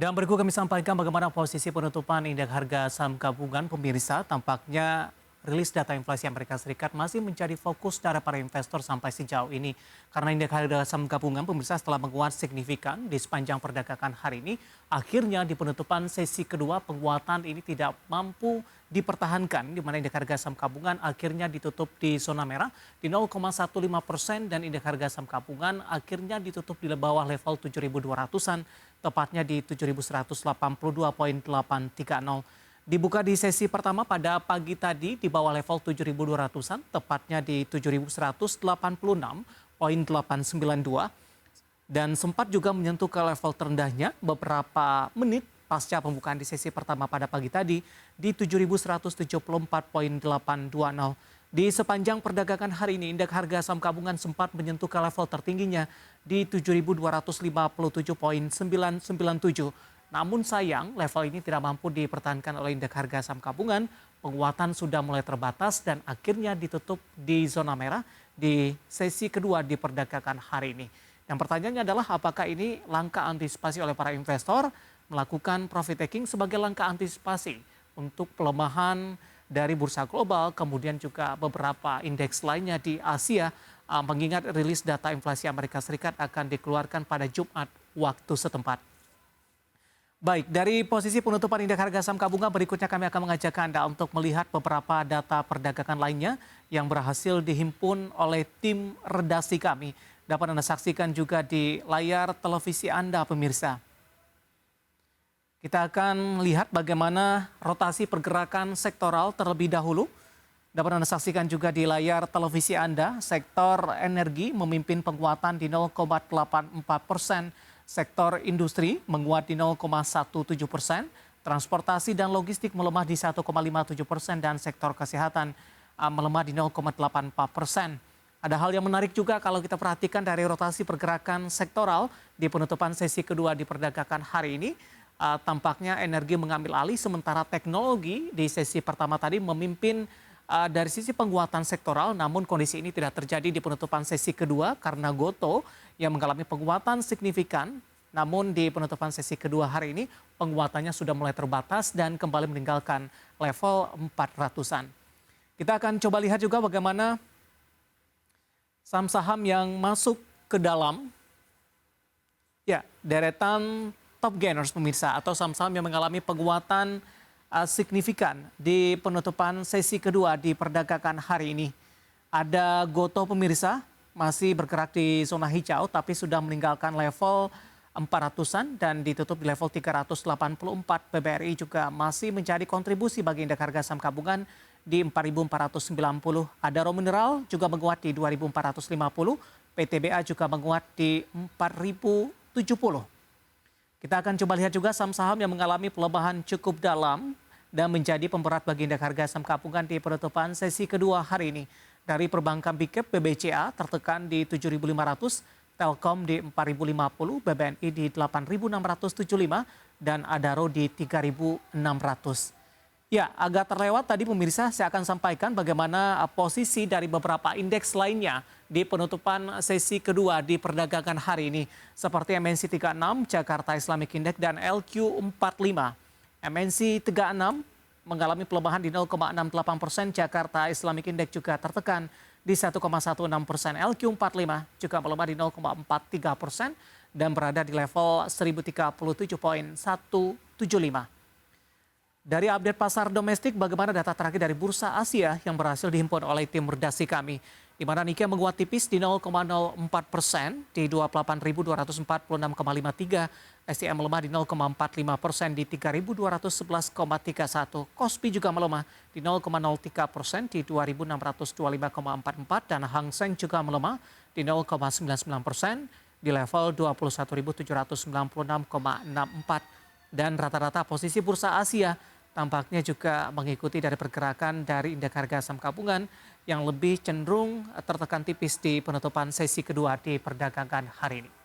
Dan berikut kami sampaikan bagaimana posisi penutupan indeks harga saham gabungan pemirsa. Tampaknya rilis data inflasi Amerika Serikat masih menjadi fokus dari para investor sampai sejauh ini. Karena indeks harga saham gabungan pemirsa setelah menguat signifikan di sepanjang perdagangan hari ini, akhirnya di penutupan sesi kedua penguatan ini tidak mampu dipertahankan, di mana indeks harga saham gabungan akhirnya ditutup di zona merah di 0,15% dan indeks harga saham gabungan akhirnya ditutup di bawah level 7.200-an, tepatnya di 7.182,830. Dibuka di sesi pertama pada pagi tadi di bawah level 7.200-an, tepatnya di 7.186,892 dan sempat juga menyentuh ke level terendahnya beberapa menit pasca pembukaan di sesi pertama pada pagi tadi di 7.174,820. Di sepanjang perdagangan hari ini, indeks harga saham gabungan sempat menyentuh ke level tertingginya di 7.257,997. Namun sayang, level ini tidak mampu dipertahankan oleh indeks harga saham gabungan. Penguatan sudah mulai terbatas dan akhirnya ditutup di zona merah di sesi kedua di perdagangan hari ini. Dan pertanyaannya adalah apakah ini langkah antisipasi oleh para investor melakukan profit taking sebagai langkah antisipasi untuk pelemahan dari bursa global, kemudian juga beberapa indeks lainnya di Asia, mengingat rilis data inflasi Amerika Serikat akan dikeluarkan pada Jumat waktu setempat. Baik, dari posisi penutupan indeks harga saham gabungan berikutnya kami akan mengajak Anda untuk melihat beberapa data perdagangan lainnya yang berhasil dihimpun oleh tim redaksi kami. Dapat Anda saksikan juga di layar televisi Anda, pemirsa. Kita akan lihat bagaimana rotasi pergerakan sektoral terlebih dahulu. Dapat Anda saksikan juga di layar televisi Anda, sektor energi memimpin penguatan di 0,84%, sektor industri menguat di 0,17%, transportasi dan logistik melemah di 1,57% dan sektor kesehatan melemah di 0,84%. Ada hal yang menarik juga kalau kita perhatikan dari rotasi pergerakan sektoral di penutupan sesi kedua di perdagangan hari ini. Tampaknya energi mengambil alih sementara teknologi di sesi pertama tadi memimpin dari sisi penguatan sektoral, namun kondisi ini tidak terjadi di penutupan sesi kedua karena Gotoh yang mengalami penguatan signifikan, namun di penutupan sesi kedua hari ini penguatannya sudah mulai terbatas dan kembali meninggalkan level 400-an. Kita akan coba lihat juga bagaimana saham-saham yang masuk ke dalam deretan top gainers pemirsa atau saham-saham yang mengalami penguatan signifikan di penutupan sesi kedua di perdagangan hari ini. Ada Gotoh pemirsa masih bergerak di zona hijau tapi sudah meninggalkan level 400-an dan ditutup di level 384. BBRI juga masih menjadi kontribusi bagi indeks harga saham gabungan di 4.490. Adaro Mineral juga menguat di 2.450. PTBA juga menguat di 4.070. Kita akan coba lihat juga saham-saham yang mengalami pelemahan cukup dalam dan menjadi pemberat bagi indeks harga saham gabungan di penutupan sesi kedua hari ini. Dari perbankan Big Cap, BBCA tertekan di 7.500, Telkom di 4.050, BBNI di 8.675, dan Adaro di 3.600. Ya, agak terlewat tadi pemirsa, saya akan sampaikan bagaimana posisi dari beberapa indeks lainnya di penutupan sesi kedua di perdagangan hari ini. Seperti MNC 36, Jakarta Islamic Index, dan LQ45. MNC 36 mengalami pelemahan di 0,68%, Jakarta Islamic Index juga tertekan di 1,16%. LQ45 juga melemah di 0,43% dan berada di level 1037,175. Dari update pasar domestik, bagaimana data terakhir dari Bursa Asia yang berhasil dihimpun oleh tim redaksi kami. Di mana Nikkei menguat tipis di 0,04% di 28.246,53. STM melemah di 0,45% di 3.211,31. Kospi juga melemah di 0,03% di 2.625,44. Dan Hang Seng juga melemah di 0,99% di level 21.796,64. Dan rata-rata posisi Bursa Asia tampaknya juga mengikuti dari pergerakan dari indeks harga saham gabungan yang lebih cenderung tertekan tipis di penutupan sesi kedua di perdagangan hari ini.